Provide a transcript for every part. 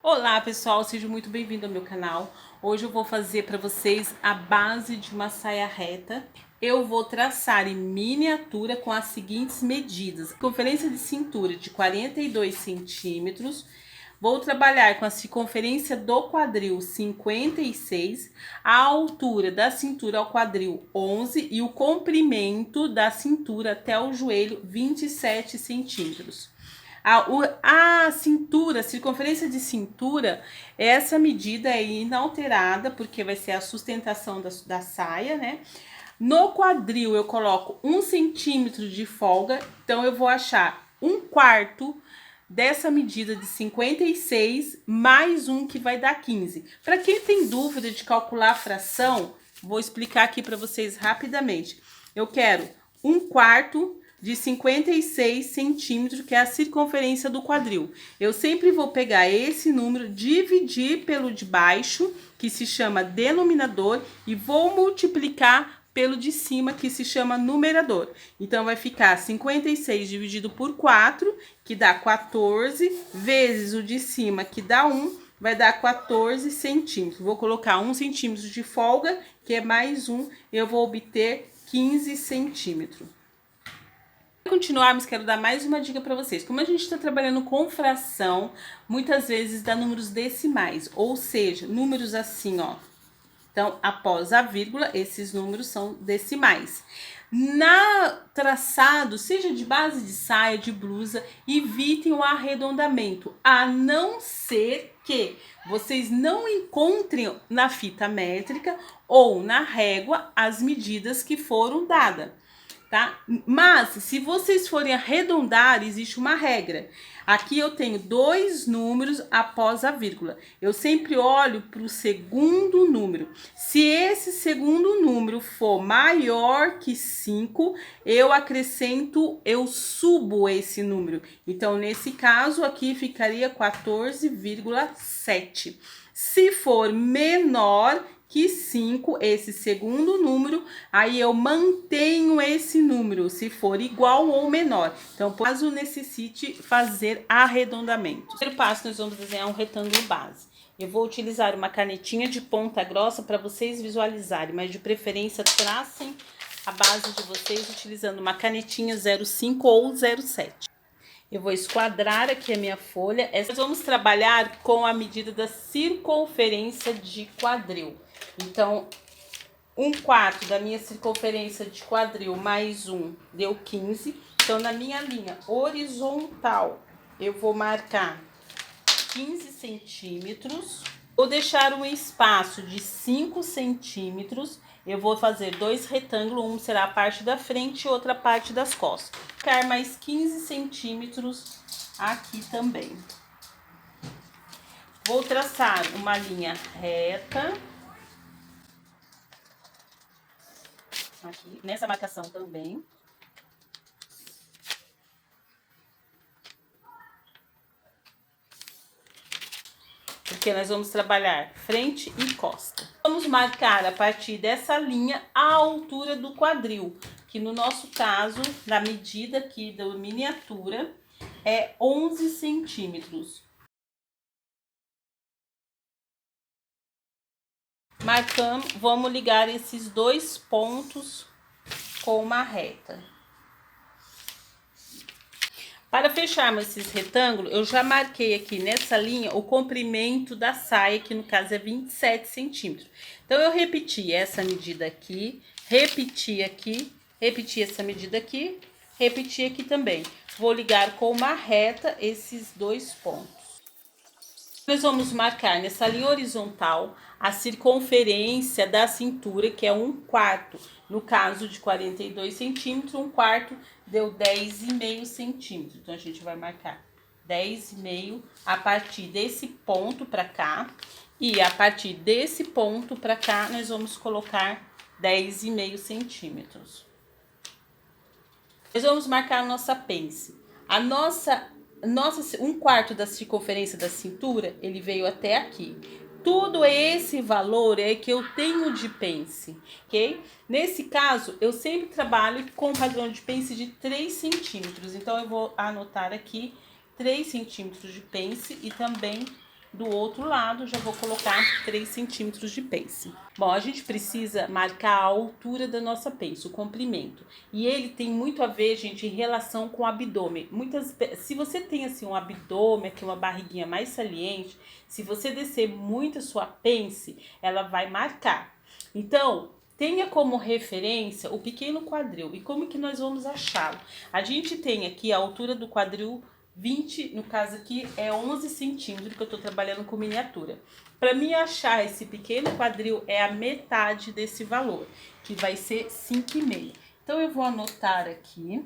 Olá pessoal, seja muito bem-vindo ao meu canal. Hoje eu vou fazer para vocês a base de uma saia reta. Eu vou traçar em miniatura com as seguintes medidas: circunferência de cintura de 42 centímetros. Vou trabalhar com a circunferência do quadril 56, a altura da cintura ao quadril 11 e o comprimento da cintura até o joelho 27 centímetros. A cintura, a circunferência de cintura, essa medida é inalterada, porque vai ser a sustentação da saia, né? No quadril eu coloco 1 centímetro de folga, então eu vou achar 1/4 dessa medida de 56, mais um que vai dar 15. Para quem tem dúvida de calcular a fração, vou explicar aqui para vocês rapidamente. Eu quero 1/4 de 56 centímetros, que é a circunferência do quadril. Eu sempre vou pegar esse número, dividir pelo de baixo, que se chama denominador, e vou multiplicar pelo de cima, que se chama numerador. Então, vai ficar 56 dividido por 4, que dá 14, vezes o de cima, que dá 1, vai dar 14 centímetros. Vou colocar 1 centímetro de folga, que é mais 1, eu vou obter 15 centímetros. Para continuarmos, quero dar mais uma dica para vocês. Como a gente está trabalhando com fração, muitas vezes dá números decimais, ou seja, números assim, ó. Então, após a vírgula, esses números são decimais. Na traçado, seja de base de saia, de blusa, evitem o arredondamento, a não ser que vocês não encontrem na fita métrica ou na régua as medidas que foram dadas. Tá? Mas, se vocês forem arredondar, existe uma regra. Aqui eu tenho 2 números após a vírgula. Eu sempre olho para o segundo número. Se esse segundo número for maior que 5, eu acrescento, eu subo esse número. Então, nesse caso aqui ficaria 14,7. Se for menor que 5, esse segundo número, aí eu mantenho esse número, se for igual ou menor. Então, caso necessite fazer arredondamento. No primeiro passo, nós vamos desenhar um retângulo base. Eu vou utilizar uma canetinha de ponta grossa para vocês visualizarem, mas de preferência tracem a base de vocês utilizando uma canetinha 05 ou 07. Eu vou esquadrar aqui a minha folha. Nós vamos trabalhar com a medida da circunferência de quadril. Então, 1/4 da minha circunferência de quadril mais 1 deu 15. Então, na minha linha horizontal, eu vou marcar 15 centímetros. Vou deixar um espaço de 5 centímetros. Eu vou fazer 2 retângulos, um será a parte da frente e outra parte das costas. Vou ficar mais 15 centímetros aqui também. Vou traçar uma linha reta. Aqui, nessa marcação também. Porque nós vamos trabalhar frente e costa. Vamos marcar a partir dessa linha a altura do quadril, que no nosso caso, na medida aqui da miniatura, é 11 centímetros. Marcamos, vamos ligar esses 2 pontos com uma reta. Para fecharmos esses retângulos, eu já marquei aqui nessa linha o comprimento da saia, que no caso é 27 centímetros. Então, eu repeti essa medida aqui, repeti aqui, repeti essa medida aqui, repeti aqui também. Vou ligar com uma reta esses 2 pontos. Nós vamos marcar nessa linha horizontal a circunferência da cintura, que é 1/4. No caso de 42 centímetros, 1/4 deu 10,5 centímetros. Então, a gente vai marcar 10,5 a partir desse ponto para cá. E a partir desse ponto para cá, nós vamos colocar 10,5 centímetros. Nós vamos marcar a nossa pence. A nossa 1/4 da circunferência da cintura, ele veio até aqui. Todo esse valor é que eu tenho de pence, ok? Nesse caso, eu sempre trabalho com um padrão de pence de 3 centímetros. Então, eu vou anotar aqui 3 centímetros de pence e também do outro lado, já vou colocar 3 centímetros de pence. Bom, a gente precisa marcar a altura da nossa pence, o comprimento. E ele tem muito a ver, gente, em relação com o abdômen. Se você tem assim um abdômen, aqui uma barriguinha mais saliente, se você descer muito a sua pence, ela vai marcar. Então, tenha como referência o pequeno quadril. E como que nós vamos achá-lo? A gente tem aqui a altura do quadril 20, no caso aqui é 11 centímetros, que eu tô trabalhando com miniatura. Para mim achar esse pequeno quadril é a metade desse valor, que vai ser 5,5. Então eu vou anotar aqui.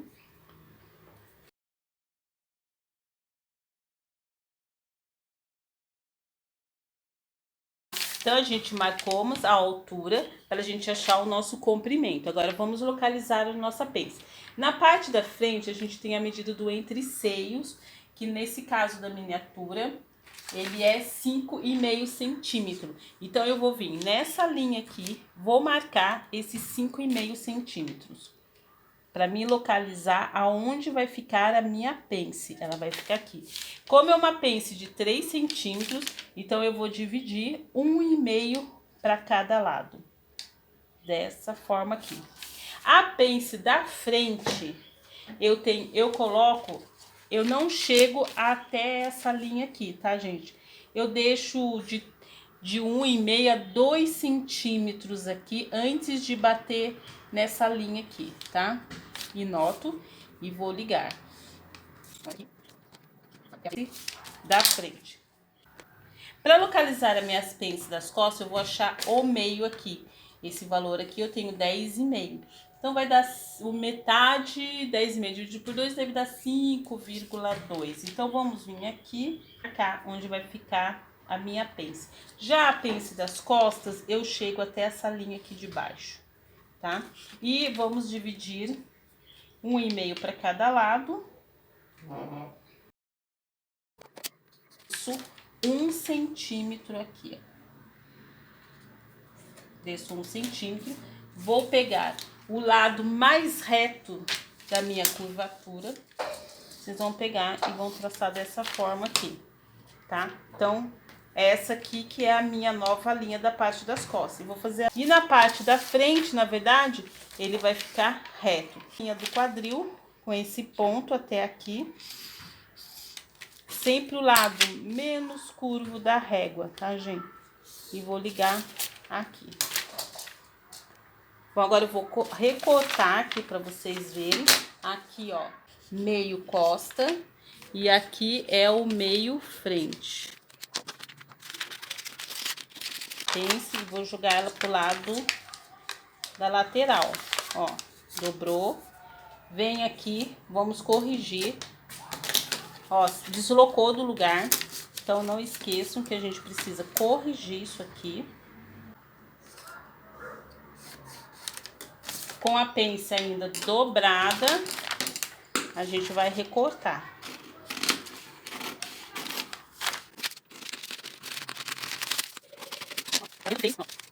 Então, a gente marcamos a altura para a gente achar o nosso comprimento. Agora, vamos localizar a nossa pence. Na parte da frente, a gente tem a medida do entre-seios, que nesse caso da miniatura, ele é 5,5 centímetro. Então, eu vou vir nessa linha aqui, vou marcar esses 5,5 centímetros. Para me localizar aonde vai ficar a minha pence. Ela vai ficar aqui. Como é uma pence de 3 centímetros, então eu vou dividir 1,5 para cada lado. Dessa forma aqui. A pence da frente, eu não chego até essa linha aqui, tá, gente? Eu deixo de 1,5 a 2 centímetros aqui antes de bater nessa linha aqui, tá? E noto e vou ligar. Aqui da frente. Para localizar as minhas pences das costas, eu vou achar o meio aqui. Esse valor aqui eu tenho 10,5. Então, vai dar o metade, 10,5 dividido por 2, deve dar 5,2. Então, vamos vir aqui, cá, onde vai ficar a minha pence. Já a pence das costas, eu chego até essa linha aqui de baixo, tá? E vamos dividir 1,5 para cada lado. Isso, 1 centímetro aqui, ó. Desço 1 centímetro. Vou pegar o lado mais reto da minha curvatura. Vocês vão pegar e vão traçar dessa forma aqui, tá? Então, essa aqui que é a minha nova linha da parte das costas. Eu vou fazer... E na parte da frente, na verdade, ele vai ficar reto. Linha do quadril, com esse ponto até aqui. Sempre o lado menos curvo da régua, tá, gente? E vou ligar aqui. Bom, agora eu vou recortar aqui pra vocês verem. Aqui, ó, meio costa. E aqui é o meio frente. Pence e vou jogar ela pro lado da lateral. Ó, dobrou. Vem aqui, vamos corrigir. Ó, deslocou do lugar. Então, não esqueçam que a gente precisa corrigir isso aqui. Com a pence ainda dobrada, a gente vai recortar.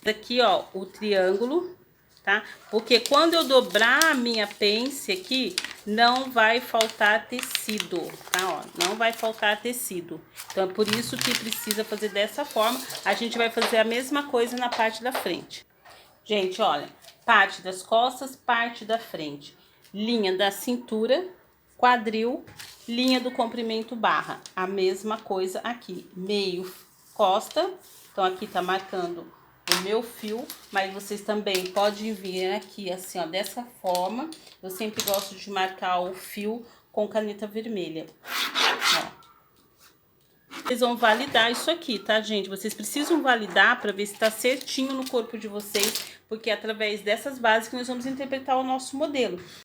Aqui, ó, o triângulo, tá? Porque quando eu dobrar a minha pence aqui, não vai faltar tecido, tá? Ó, não vai faltar tecido. Então, é por isso que precisa fazer dessa forma. A gente vai fazer a mesma coisa na parte da frente. Gente, olha, parte das costas, parte da frente. Linha da cintura, quadril, linha do comprimento barra. A mesma coisa aqui, meio costa. Então, aqui tá marcando o meu fio, mas vocês também podem vir aqui assim, ó, dessa forma. Eu sempre gosto de marcar o fio com caneta vermelha, ó. Vocês vão validar isso aqui, tá, gente? Vocês precisam validar para ver se tá certinho no corpo de vocês, porque é através dessas bases que nós vamos interpretar o nosso modelo.